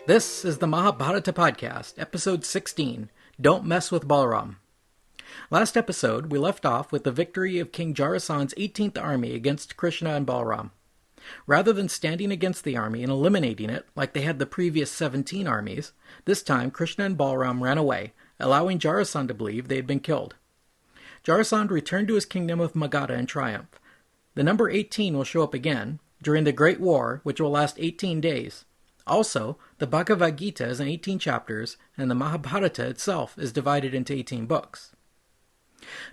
This is the Mahabharata podcast, episode 16, Don't Mess with Balaram. Last episode, we left off with the victory of King Jarasandh's 18th army against Krishna and Balaram. Rather than standing against the army and eliminating it like they had the previous 17 armies, this time Krishna and Balaram ran away, allowing Jarasandh to believe they had been killed. Jarasandh returned to his kingdom of Magadha in triumph. The number 18 will show up again during the Great War, which will last 18 days. Also, the Bhagavad Gita is in 18 chapters, and the Mahabharata itself is divided into 18 books.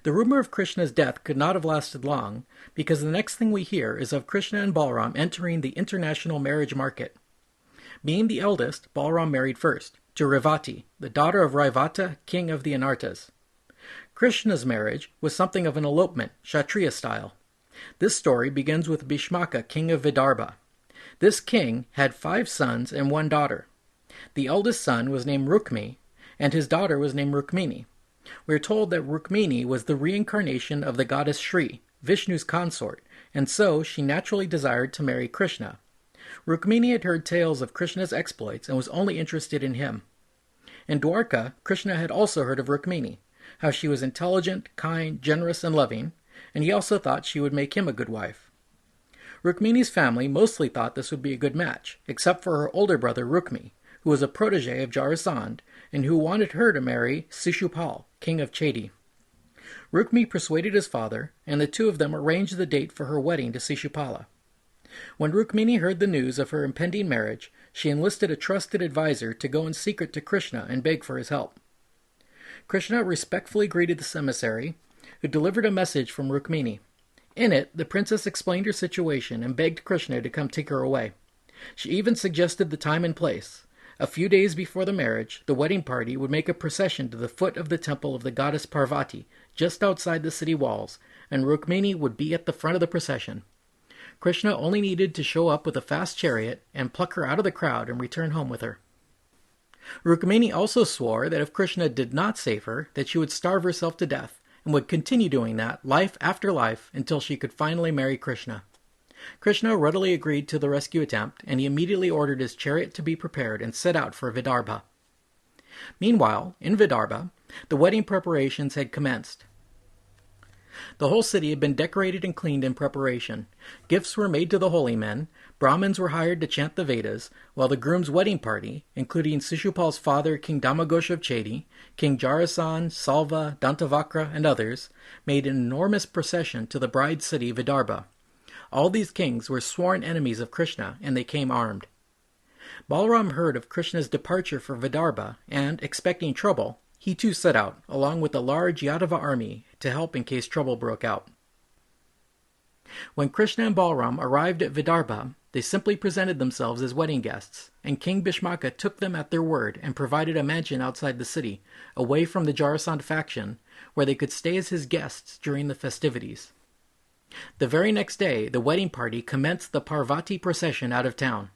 The rumor of Krishna's death could not have lasted long, because the next thing we hear is of Krishna and Balaram entering the international marriage market. Being the eldest, Balaram married first, to Revati, the daughter of Raivata, king of the Anartas. Krishna's marriage was something of an elopement, Kshatriya style. This story begins with Bhishmaka, king of Vidarbha. This king had 5 sons and 1 daughter. The eldest son was named Rukmi, and his daughter was named Rukmini. We are told that Rukmini was the reincarnation of the goddess Shri, Vishnu's consort, and so she naturally desired to marry Krishna. Rukmini had heard tales of Krishna's exploits and was only interested in him. In Dwarka, Krishna had also heard of Rukmini, how she was intelligent, kind, generous, and loving, and he also thought she would make him a good wife. Rukmini's family mostly thought this would be a good match, except for her older brother Rukmi, who was a protege of Jarasandh, and who wanted her to marry Sishupal, king of Chedi. Rukmi persuaded his father, and the two of them arranged the date for her wedding to Sishupala. When Rukmini heard the news of her impending marriage, she enlisted a trusted advisor to go in secret to Krishna and beg for his help. Krishna respectfully greeted this emissary, who delivered a message from Rukmini. In it, the princess explained her situation and begged Krishna to come take her away. She even suggested the time and place. A few days before the marriage, the wedding party would make a procession to the foot of the temple of the goddess Parvati, just outside the city walls, and Rukmini would be at the front of the procession. Krishna only needed to show up with a fast chariot and pluck her out of the crowd and return home with her. Rukmini also swore that if Krishna did not save her, that she would starve herself to death, and would continue doing that life after life until she could finally marry Krishna. Krishna readily agreed to the rescue attempt, and he immediately ordered his chariot to be prepared and set out for Vidarbha. Meanwhile, in Vidarbha, the wedding preparations had commenced. The whole city had been decorated and cleaned in preparation. Gifts were made to the holy men, Brahmins were hired to chant the Vedas, while the groom's wedding party, including Sishupal's father King Damagosha of Chedi, King Jarasandh, Salva, Dantavakra, and others, made an enormous procession to the bride city Vidarbha. All these kings were sworn enemies of Krishna, and they came armed. Balaram heard of Krishna's departure for Vidarbha, and, expecting trouble, he too set out, along with a large Yadava army, to help in case trouble broke out. When Krishna and Balaram arrived at Vidarbha, they simply presented themselves as wedding guests, and King Bhishmaka took them at their word and provided a mansion outside the city, away from the Jarasandh faction, where they could stay as his guests during the festivities. The very next day, the wedding party commenced the Parvati procession out of town.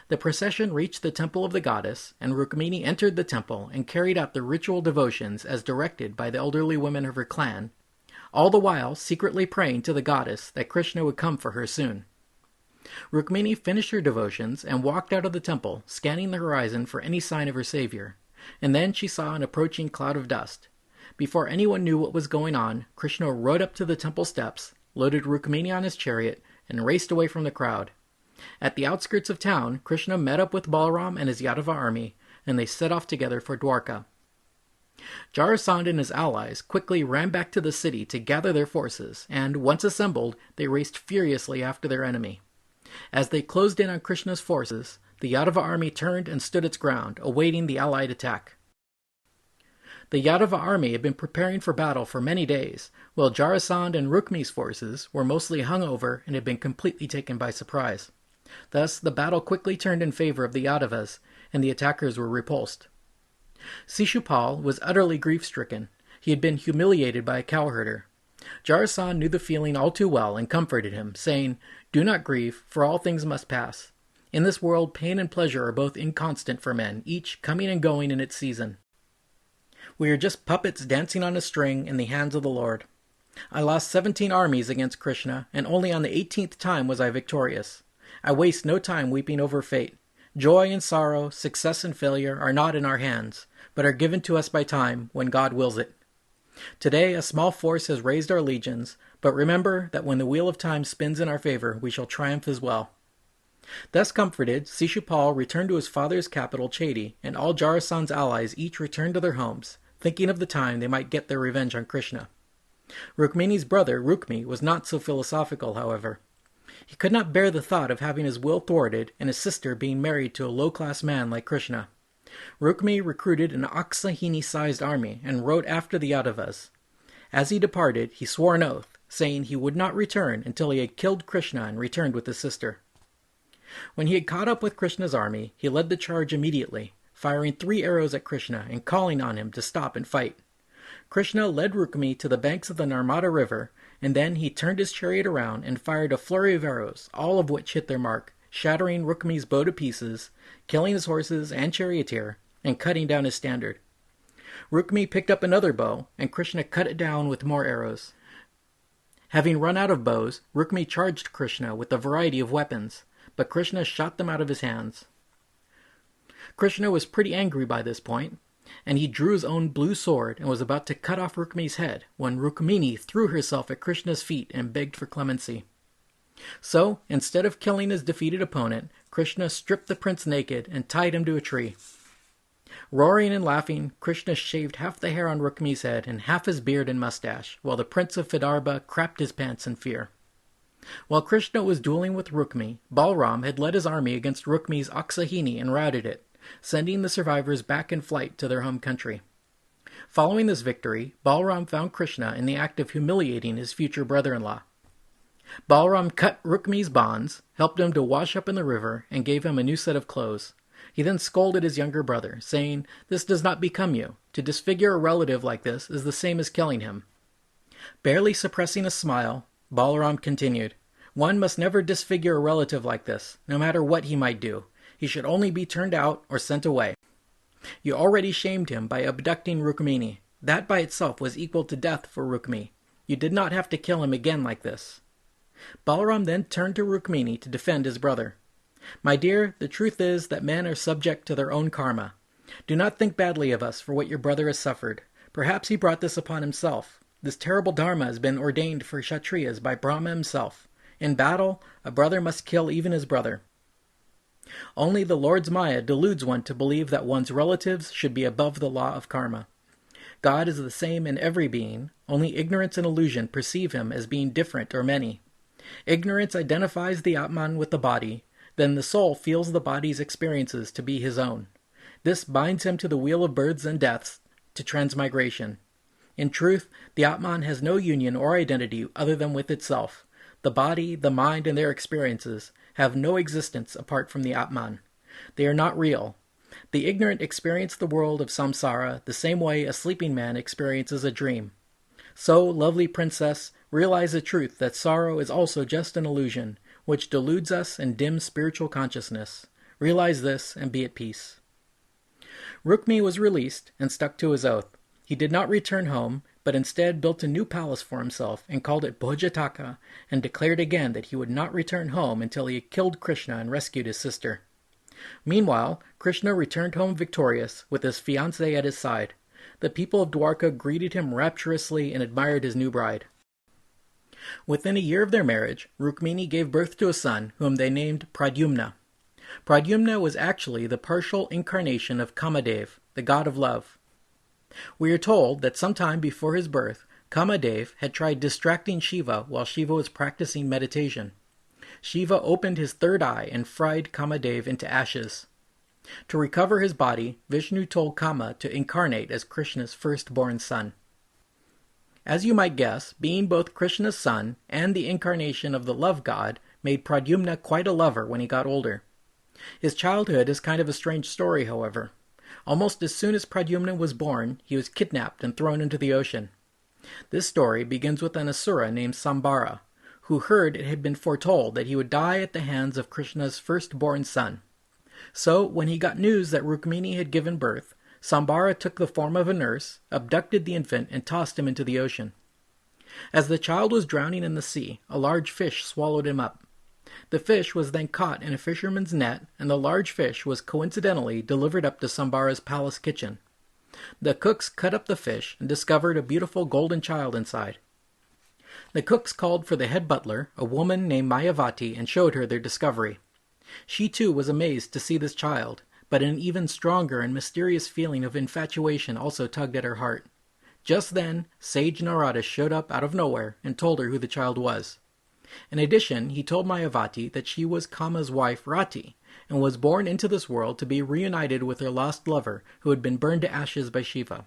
The procession reached the temple of the goddess, and Rukmini entered the temple and carried out the ritual devotions as directed by the elderly women of her clan, all the while secretly praying to the goddess that Krishna would come for her soon. Rukmini finished her devotions and walked out of the temple, scanning the horizon for any sign of her savior, and then she saw an approaching cloud of dust. Before anyone knew what was going on, Krishna rode up to the temple steps, loaded Rukmini on his chariot, and raced away from the crowd. At the outskirts of town, Krishna met up with Balaram and his Yadava army, and they set off together for Dwarka. Jarasandh and his allies quickly ran back to the city to gather their forces, and, once assembled, they raced furiously after their enemy. As they closed in on Krishna's forces, the Yadava army turned and stood its ground, awaiting the allied attack. The Yadava army had been preparing for battle for many days, while Jarasandh and Rukmi's forces were mostly hungover and had been completely taken by surprise. Thus, the battle quickly turned in favor of the Yadavas, and the attackers were repulsed. Sishupal was utterly grief-stricken. He had been humiliated by a cowherder. Jarasandh knew the feeling all too well and comforted him, saying, "Do not grieve, for all things must pass. In this world, pain and pleasure are both inconstant for men, each coming and going in its season. We are just puppets dancing on a string in the hands of the Lord. I lost 17 armies against Krishna, and only on the 18th time was I victorious. I waste no time weeping over fate. Joy and sorrow, success and failure are not in our hands, but are given to us by time when God wills it. Today a small force has raised our legions, but remember that when the wheel of time spins in our favor, we shall triumph as well. Thus comforted, Sishupal returned to his father's capital, Chedi, and all Jarasandh's allies each returned to their homes, thinking of the time they might get their revenge on Krishna. Rukmini's brother, Rukmi, was not so philosophical, however. He could not bear the thought of having his will thwarted and his sister being married to a low-class man like Krishna. Rukmi recruited an Aksahini-sized army and rode after the Yadavas. As he departed, he swore an oath, saying he would not return until he had killed Krishna and returned with his sister. When he had caught up with Krishna's army, he led the charge immediately, firing 3 arrows at Krishna and calling on him to stop and fight. Krishna led Rukmi to the banks of the Narmada River, and then he turned his chariot around and fired a flurry of arrows, all of which hit their mark, shattering Rukmi's bow to pieces, killing his horses and charioteer, and cutting down his standard. Rukmi picked up another bow, and Krishna cut it down with more arrows. Having run out of bows, Rukmi charged Krishna with a variety of weapons, but Krishna shot them out of his hands. Krishna was pretty angry by this point, and he drew his own blue sword and was about to cut off Rukmi's head when Rukmini threw herself at Krishna's feet and begged for clemency. So, instead of killing his defeated opponent, Krishna stripped the prince naked and tied him to a tree. Roaring and laughing, Krishna shaved half the hair on Rukmi's head and half his beard and mustache, while the prince of Vidarbha crapped his pants in fear. While Krishna was dueling with Rukmi, Balaram had led his army against Rukmi's Aksahini and routed it, sending the survivors back in flight to their home country. Following this victory, Balaram found Krishna in the act of humiliating his future brother-in-law. Balaram cut Rukmi's bonds, helped him to wash up in the river, and gave him a new set of clothes. He then scolded his younger brother, saying, "This does not become you. To disfigure a relative like this is the same as killing him." Barely suppressing a smile, Balaram continued, "One must never disfigure a relative like this, no matter what he might do. He should only be turned out or sent away. You already shamed him by abducting Rukmini. That by itself was equal to death for Rukmi. You did not have to kill him again like this." Balaram then turned to Rukmini to defend his brother. "My dear, the truth is that men are subject to their own karma. Do not think badly of us for what your brother has suffered. Perhaps he brought this upon himself. This terrible dharma has been ordained for Kshatriyas by Brahma himself. In battle, a brother must kill even his brother. Only the Lord's Maya deludes one to believe that one's relatives should be above the law of karma. God is the same in every being, only ignorance and illusion perceive him as being different or many. Ignorance identifies the Atman with the body, then the soul feels the body's experiences to be his own. This binds him to the wheel of births and deaths, to transmigration. In truth, the Atman has no union or identity other than with itself. The body, the mind, and their experiences have no existence apart from the Atman. They are not real. The ignorant experience the world of samsara the same way a sleeping man experiences a dream. So, lovely princess, realize the truth that sorrow is also just an illusion, which deludes us and dims spiritual consciousness. Realize this and be at peace. Rukmi was released and stuck to his oath. He did not return home, but instead built a new palace for himself and called it Bhojataka, and declared again that he would not return home until he had killed Krishna and rescued his sister. Meanwhile, Krishna returned home victorious, with his fiancée at his side. The people of Dwarka greeted him rapturously and admired his new bride. Within a year of their marriage, Rukmini gave birth to a son, whom they named Pradyumna. Pradyumna was actually the partial incarnation of Kamadev, the god of love. We are told that sometime before his birth, Kamadev had tried distracting Shiva while Shiva was practicing meditation. Shiva opened his third eye and fried Kamadev into ashes. To recover his body, Vishnu told Kama to incarnate as Krishna's firstborn son. As you might guess, being both Krishna's son and the incarnation of the love god made Pradyumna quite a lover when he got older. His childhood is kind of a strange story, however. Almost as soon as Pradyumna was born, he was kidnapped and thrown into the ocean. This story begins with an asura named Sambara, who heard it had been foretold that he would die at the hands of Krishna's firstborn son. So, when he got news that Rukmini had given birth, Sambara took the form of a nurse, abducted the infant, and tossed him into the ocean. As the child was drowning in the sea, a large fish swallowed him up. The fish was then caught in a fisherman's net, and the large fish was coincidentally delivered up to Sambara's palace kitchen. The cooks cut up the fish and discovered a beautiful golden child inside. The cooks called for the head butler, a woman named Mayavati, and showed her their discovery. She too was amazed to see this child, but an even stronger and mysterious feeling of infatuation also tugged at her heart. Just then, Sage Narada showed up out of nowhere and told her who the child was. In addition, he told Mayavati that she was Kama's wife Rati, and was born into this world to be reunited with her lost lover, who had been burned to ashes by Shiva.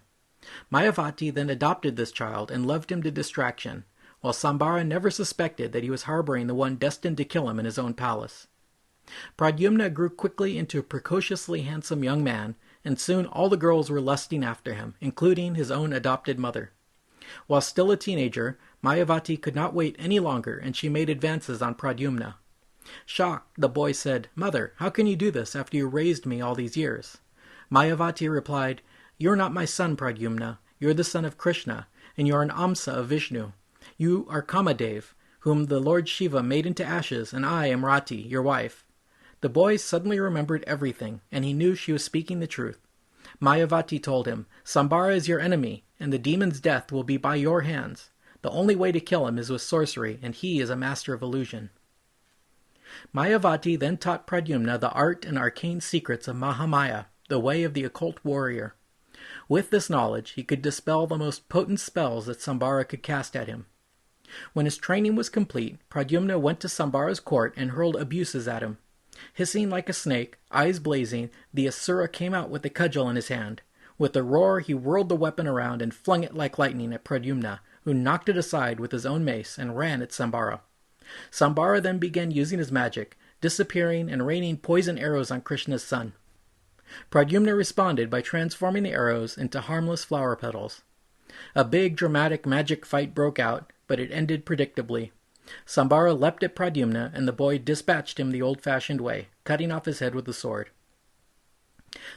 Mayavati then adopted this child and loved him to distraction, while Sambara never suspected that he was harboring the one destined to kill him in his own palace. Pradyumna grew quickly into a precociously handsome young man, and soon all the girls were lusting after him, including his own adopted mother. While still a teenager, Mayavati could not wait any longer, and she made advances on Pradyumna. Shocked, the boy said, "Mother, how can you do this after you raised me all these years?" Mayavati replied, "You're not my son, Pradyumna. You're the son of Krishna, and you're an Amsa of Vishnu. You are Kamadev, whom the Lord Shiva made into ashes, and I am Rati, your wife." The boy suddenly remembered everything, and he knew she was speaking the truth. Mayavati told him, "Sambara is your enemy, and the demon's death will be by your hands. The only way to kill him is with sorcery, and he is a master of illusion." Mayavati then taught Pradyumna the art and arcane secrets of Mahamaya, the way of the occult warrior. With this knowledge, he could dispel the most potent spells that Sambara could cast at him. When his training was complete, Pradyumna went to Sambara's court and hurled abuses at him. Hissing like a snake, eyes blazing, the Asura came out with a cudgel in his hand. With a roar, he whirled the weapon around and flung it like lightning at Pradyumna, who knocked it aside with his own mace and ran at Sambara. Sambara then began using his magic, disappearing and raining poison arrows on Krishna's son. Pradyumna responded by transforming the arrows into harmless flower petals. A big, dramatic magic fight broke out, but it ended predictably. Sambara leapt at Pradyumna, and the boy dispatched him the old-fashioned way, cutting off his head with a sword.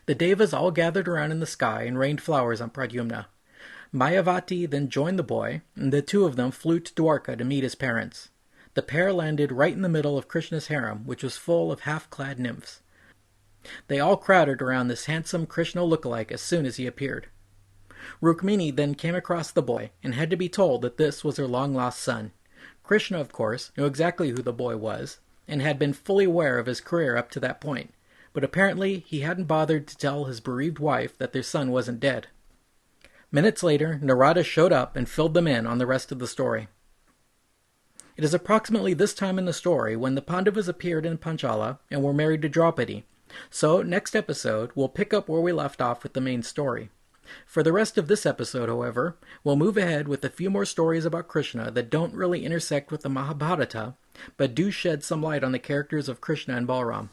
The Devas all gathered around in the sky and rained flowers on Pradyumna. Mayavati then joined the boy, and the two of them flew to Dwarka to meet his parents. The pair landed right in the middle of Krishna's harem, which was full of half-clad nymphs. They all crowded around this handsome Krishna look-alike as soon as he appeared. Rukmini then came across the boy, and had to be told that this was her long-lost son. Krishna, of course, knew exactly who the boy was, and had been fully aware of his career up to that point, but apparently he hadn't bothered to tell his bereaved wife that their son wasn't dead. Minutes later, Narada showed up and filled them in on the rest of the story. It is approximately this time in the story when the Pandavas appeared in Panchala and were married to Draupadi, so next episode we'll pick up where we left off with the main story. For the rest of this episode, however, we'll move ahead with a few more stories about Krishna that don't really intersect with the Mahabharata, but do shed some light on the characters of Krishna and Balaram.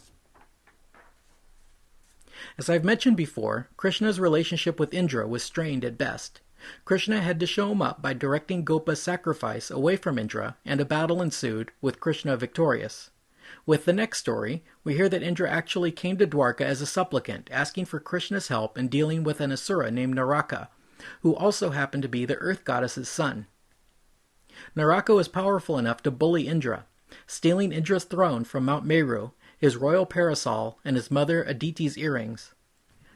As I've mentioned before, Krishna's relationship with Indra was strained at best. Krishna had to show him up by directing Gopa's sacrifice away from Indra, and a battle ensued, with Krishna victorious. With the next story, we hear that Indra actually came to Dwarka as a supplicant, asking for Krishna's help in dealing with an Asura named Naraka, who also happened to be the earth goddess's son. Naraka was powerful enough to bully Indra, stealing Indra's throne from Mount Meru, his royal parasol, and his mother Aditi's earrings.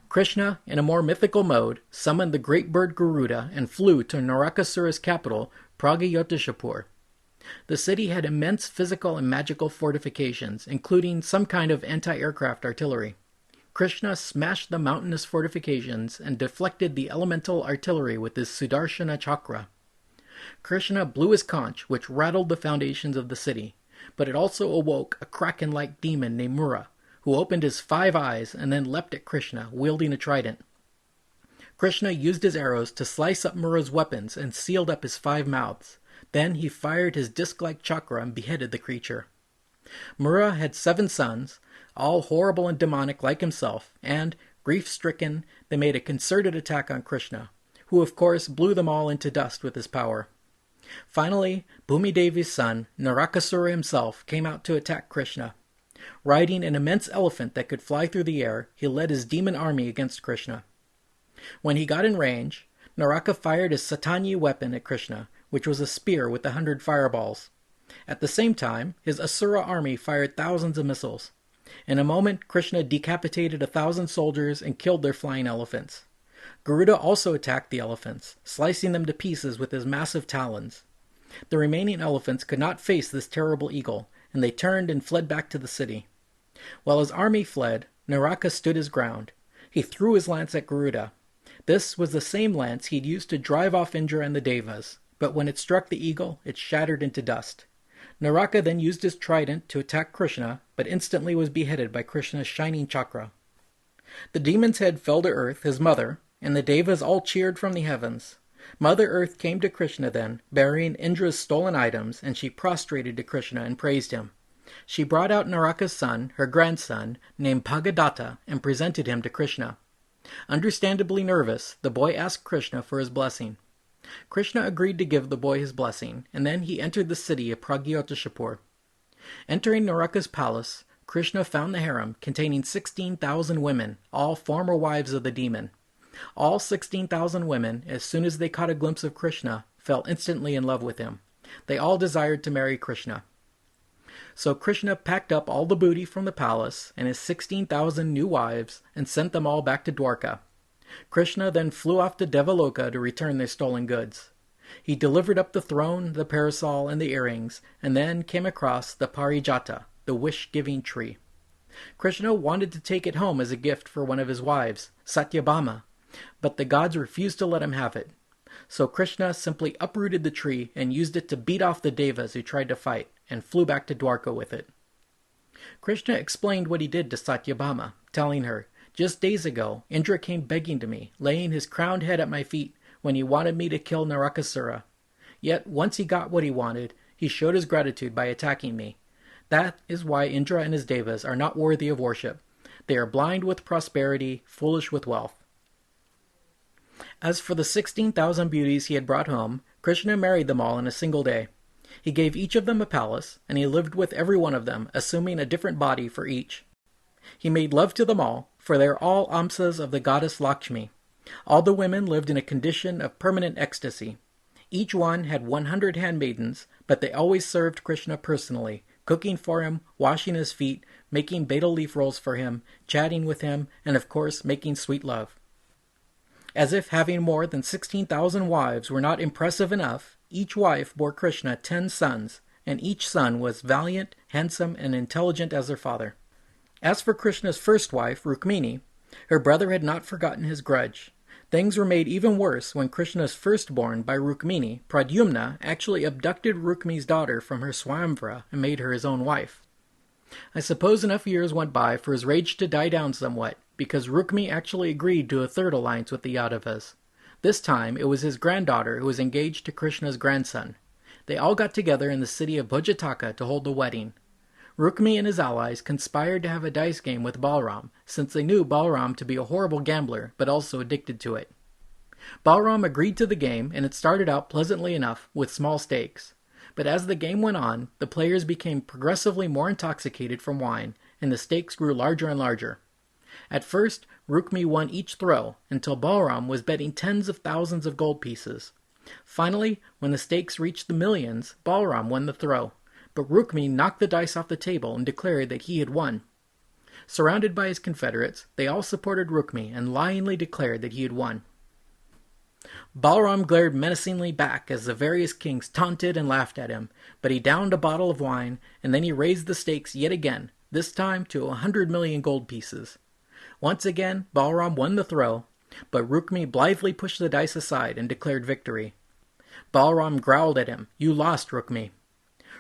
Krishna, in a more mythical mode, summoned the great bird Garuda and flew to Narakasura's capital, Pragayotishapur. The city had immense physical and magical fortifications, including some kind of anti-aircraft artillery. Krishna smashed the mountainous fortifications and deflected the elemental artillery with his Sudarshana chakra. Krishna blew his conch, which rattled the foundations of the city, but it also awoke a kraken-like demon named Mura, who opened his 5 eyes and then leapt at Krishna, wielding a trident. Krishna used his arrows to slice up Mura's weapons and sealed up his 5 mouths. Then he fired his disc-like chakra and beheaded the creature. Mura had 7 sons, all horrible and demonic like himself, and, grief-stricken, they made a concerted attack on Krishna, who of course blew them all into dust with his power. Finally, Bhumidevi's son, Narakasura himself, came out to attack Krishna. Riding an immense elephant that could fly through the air, he led his demon army against Krishna. When he got in range, Naraka fired his Satanyi weapon at Krishna, which was a spear with 100 fireballs. At the same time, his Asura army fired thousands of missiles. In a moment, Krishna decapitated 1,000 soldiers and killed their flying elephants. Garuda also attacked the elephants, slicing them to pieces with his massive talons. The remaining elephants could not face this terrible eagle, and they turned and fled back to the city. While his army fled, Naraka stood his ground. He threw his lance at Garuda. This was the same lance he had used to drive off Indra and the Devas, but when it struck the eagle, it shattered into dust. Naraka then used his trident to attack Krishna, but instantly was beheaded by Krishna's shining chakra. The demon's head fell to earth, his mother, and the Devas all cheered from the heavens. Mother Earth came to Krishna then, bearing Indra's stolen items, and she prostrated to Krishna and praised him. She brought out Naraka's son, her grandson, named Bhagadatta, and presented him to Krishna. Understandably nervous, the boy asked Krishna for his blessing. Krishna agreed to give the boy his blessing, and then he entered the city of Pragyotashapur. Entering Naraka's palace, Krishna found the harem containing 16,000 women, all former wives of the demon. All 16,000 women, as soon as they caught a glimpse of Krishna, fell instantly in love with him. They all desired to marry Krishna. So Krishna packed up all the booty from the palace and his 16,000 new wives and sent them all back to Dwarka. Krishna then flew off to Devaloka to return their stolen goods. He delivered up the throne, the parasol, and the earrings, and then came across the Parijata, the wish-giving tree. Krishna wanted to take it home as a gift for one of his wives, Satyabhama, but the gods refused to let him have it. So Krishna simply uprooted the tree and used it to beat off the Devas who tried to fight, and flew back to Dwarka with it. Krishna explained what he did to Satyabhama, telling her, "Just days ago, Indra came begging to me, laying his crowned head at my feet when he wanted me to kill Narakasura. Yet, once he got what he wanted, he showed his gratitude by attacking me. That is why Indra and his Devas are not worthy of worship. They are blind with prosperity, foolish with wealth." As for the 16,000 beauties he had brought home, Krishna married them all in a single day. He gave each of them a palace, and he lived with every one of them, assuming a different body for each. He made love to them all, for they are all Amsas of the goddess Lakshmi. All the women lived in a condition of permanent ecstasy. Each one had 100 handmaidens, but they always served Krishna personally, cooking for him, washing his feet, making betel leaf rolls for him, chatting with him, and of course making sweet love. As if having more than 16,000 wives were not impressive enough, each wife bore Krishna 10 sons, and each son was valiant, handsome, and intelligent as their father. As for Krishna's first wife, Rukmini, her brother had not forgotten his grudge. Things were made even worse when Krishna's firstborn by Rukmini, Pradyumna, actually abducted Rukmi's daughter from her Swayamvara and made her his own wife. I suppose enough years went by for his rage to die down somewhat, because Rukmi actually agreed to a third alliance with the Yadavas. This time it was his granddaughter who was engaged to Krishna's grandson. They all got together in the city of Bhojataka to hold the wedding. Rukmi and his allies conspired to have a dice game with Balaram, since they knew Balaram to be a horrible gambler, but also addicted to it. Balaram agreed to the game, and it started out pleasantly enough, with small stakes. But as the game went on, the players became progressively more intoxicated from wine, and the stakes grew larger and larger. At first, Rukmi won each throw, until Balaram was betting tens of thousands of gold pieces. Finally, when the stakes reached the millions, Balaram won the throw, but Rukmi knocked the dice off the table and declared that he had won. Surrounded by his confederates, they all supported Rukmi and lyingly declared that he had won. Balaram glared menacingly back as the various kings taunted and laughed at him, but he downed a bottle of wine, and then he raised the stakes yet again, this time to 100 million gold pieces. Once again, Balaram won the throw, but Rukmi blithely pushed the dice aside and declared victory. Balaram growled at him, "You lost, Rukmi."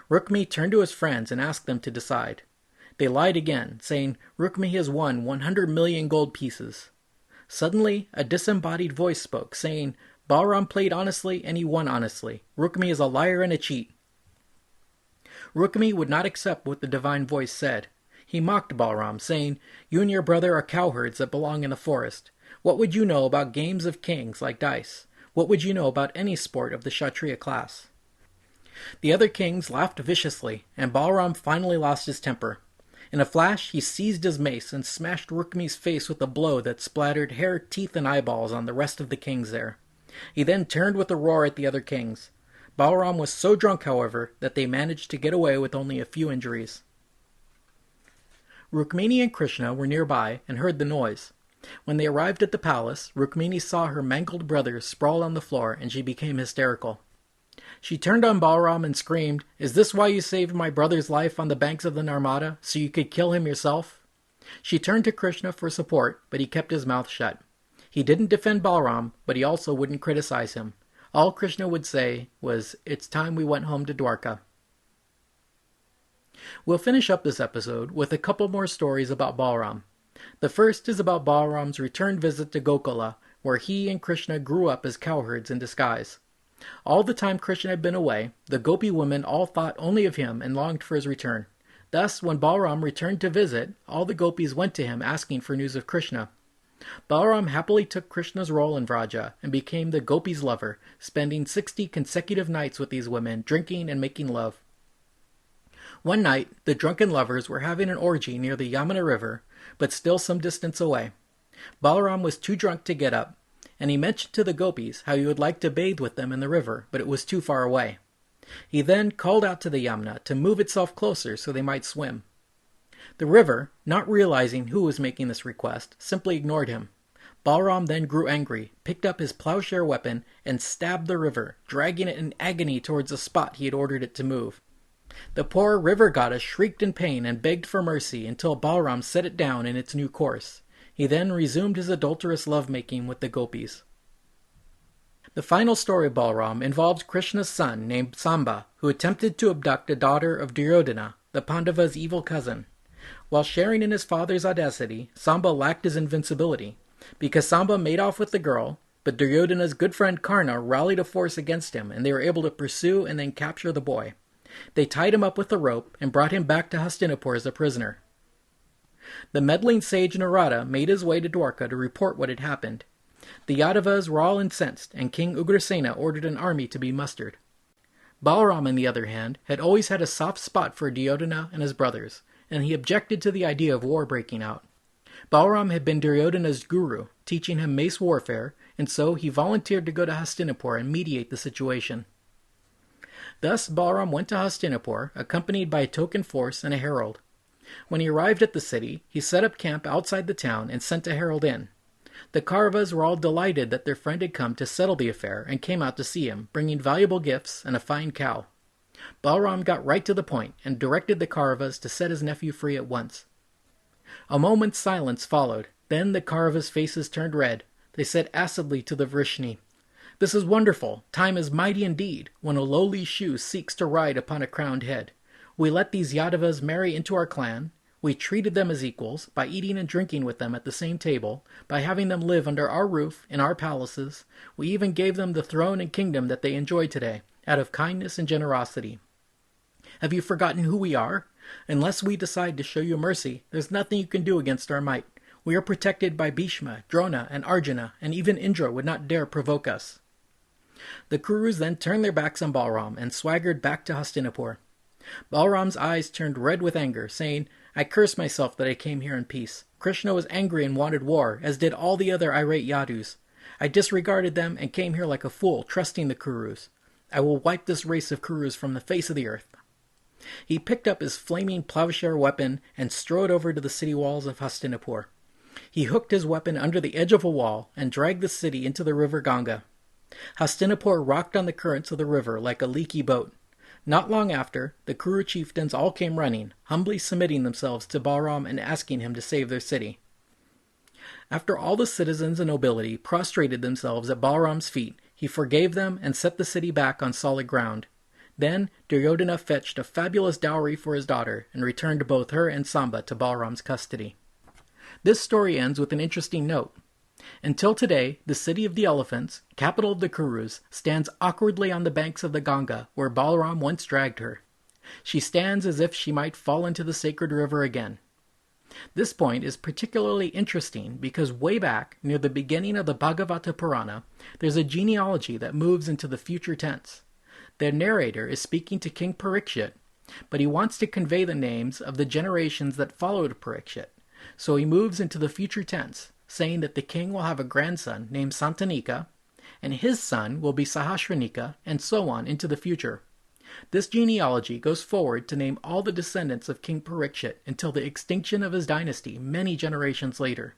Rukmi turned to his friends and asked them to decide. They lied again, saying, "Rukmi has won 100 million gold pieces." Suddenly, a disembodied voice spoke, saying, "Balaram played honestly and he won honestly. Rukmi is a liar and a cheat." Rukmi would not accept what the divine voice said. He mocked Balaram, saying, "You and your brother are cowherds that belong in the forest. What would you know about games of kings like dice? What would you know about any sport of the Kshatriya class?" The other kings laughed viciously, and Balaram finally lost his temper. In a flash, he seized his mace and smashed Rukmi's face with a blow that splattered hair, teeth, and eyeballs on the rest of the kings there. He then turned with a roar at the other kings. Balaram was so drunk, however, that they managed to get away with only a few injuries. Rukmini and Krishna were nearby and heard the noise. When they arrived at the palace, Rukmini saw her mangled brothers sprawled on the floor, and she became hysterical. She turned on Balaram and screamed, "Is this why you saved my brother's life on the banks of the Narmada, so you could kill him yourself?" She turned to Krishna for support, but he kept his mouth shut. He didn't defend Balaram, but he also wouldn't criticize him. All Krishna would say was, "It's time we went home to Dwarka." We'll finish up this episode with a couple more stories about Balaram. The first is about Balaram's return visit to Gokula, where he and Krishna grew up as cowherds in disguise. All the time Krishna had been away, the Gopi women all thought only of him and longed for his return. Thus, when Balaram returned to visit, all the gopis went to him asking for news of Krishna. Balaram happily took Krishna's role in Vraja and became the gopis' lover, spending 60 consecutive nights with these women, drinking and making love. One night, the drunken lovers were having an orgy near the Yamuna River, but still some distance away. Balaram was too drunk to get up, and he mentioned to the gopis how he would like to bathe with them in the river, but it was too far away. He then called out to the Yamuna to move itself closer so they might swim. The river, not realizing who was making this request, simply ignored him. Balaram then grew angry, picked up his plowshare weapon, and stabbed the river, dragging it in agony towards the spot he had ordered it to move. The poor river goddess shrieked in pain and begged for mercy until Balaram set it down in its new course. He then resumed his adulterous lovemaking with the gopis. The final story of Balaram involves Krishna's son named Samba, who attempted to abduct a daughter of Duryodhana, the Pandavas' evil cousin. While sharing in his father's audacity, Samba lacked his invincibility. Because Samba made off with the girl, but Duryodhana's good friend Karna rallied a force against him, and they were able to pursue and then capture the boy. They tied him up with a rope and brought him back to Hastinapur as a prisoner. The meddling sage Narada made his way to Dwarka to report what had happened. The Yadavas were all incensed, and King Ugrasena ordered an army to be mustered. Balaram, on the other hand, had always had a soft spot for Duryodhana and his brothers, and he objected to the idea of war breaking out. Balaram had been Duryodhana's guru, teaching him mace warfare, and so he volunteered to go to Hastinapur and mediate the situation. Thus Balaram went to Hastinapur, accompanied by a token force and a herald. When he arrived at the city, he set up camp outside the town and sent a herald in. The Kauravas were all delighted that their friend had come to settle the affair and came out to see him, bringing valuable gifts and a fine cow. Balaram got right to the point and directed the Kauravas to set his nephew free at once. A moment's silence followed. Then the Kauravas' faces turned red. They said acidly to the Vrishni, "This is wonderful. Time is mighty indeed, when a lowly shoe seeks to ride upon a crowned head. We let these Yadavas marry into our clan. We treated them as equals, by eating and drinking with them at the same table, by having them live under our roof, in our palaces. We even gave them the throne and kingdom that they enjoy today, out of kindness and generosity. Have you forgotten who we are? Unless we decide to show you mercy, there's nothing you can do against our might. We are protected by Bhishma, Drona, and Arjuna, and even Indra would not dare provoke us." The Kurus then turned their backs on Balaram and swaggered back to Hastinapur. Balaram's eyes turned red with anger, saying, "I curse myself that I came here in peace. Krishna was angry and wanted war, as did all the other irate Yadus. I disregarded them and came here like a fool, trusting the Kurus. I will wipe this race of Kurus from the face of the earth." He picked up his flaming plowshare weapon and strode over to the city walls of Hastinapur. He hooked his weapon under the edge of a wall and dragged the city into the river Ganga. Hastinapur rocked on the currents of the river like a leaky boat. Not long after, the Kuru chieftains all came running, humbly submitting themselves to Balaram and asking him to save their city. After all the citizens and nobility prostrated themselves at Balaram's feet, he forgave them and set the city back on solid ground. Then Duryodhana fetched a fabulous dowry for his daughter and returned both her and Samba to Balaram's custody. This story ends with an interesting note. Until today, the city of the elephants, capital of the Kurus, stands awkwardly on the banks of the Ganga, where Balaram once dragged her. She stands as if she might fall into the sacred river again. This point is particularly interesting because way back, near the beginning of the Bhagavata Purana, there's a genealogy that moves into the future tense. The narrator is speaking to King Parikshit, but he wants to convey the names of the generations that followed Parikshit, so he moves into the future tense, saying that the king will have a grandson named Santanika, and his son will be Sahasranika, and so on into the future. This genealogy goes forward to name all the descendants of King Parikshit until the extinction of his dynasty many generations later.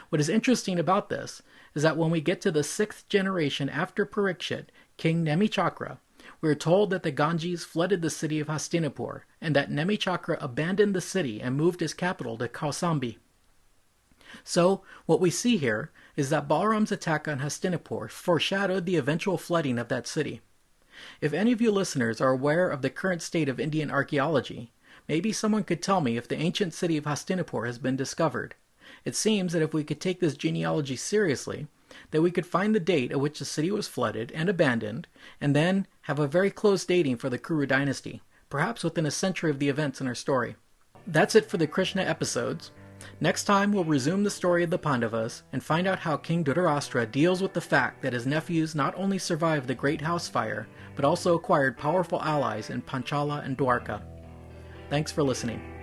What is interesting about this is that when we get to the 6th generation after Parikshit, King Nemichakra, we are told that the Ganges flooded the city of Hastinapur, and that Nemichakra abandoned the city and moved his capital to Kausambi. So, what we see here is that Balaram's attack on Hastinapur foreshadowed the eventual flooding of that city. If any of you listeners are aware of the current state of Indian archaeology, maybe someone could tell me if the ancient city of Hastinapur has been discovered. It seems that if we could take this genealogy seriously, that we could find the date at which the city was flooded and abandoned, and then have a very close dating for the Kuru dynasty, perhaps within a century of the events in our story. That's it for the Krishna episodes. Next time we'll resume the story of the Pandavas and find out how King Dhritarashtra deals with the fact that his nephews not only survived the Great House Fire, but also acquired powerful allies in Panchala and Dwarka. Thanks for listening.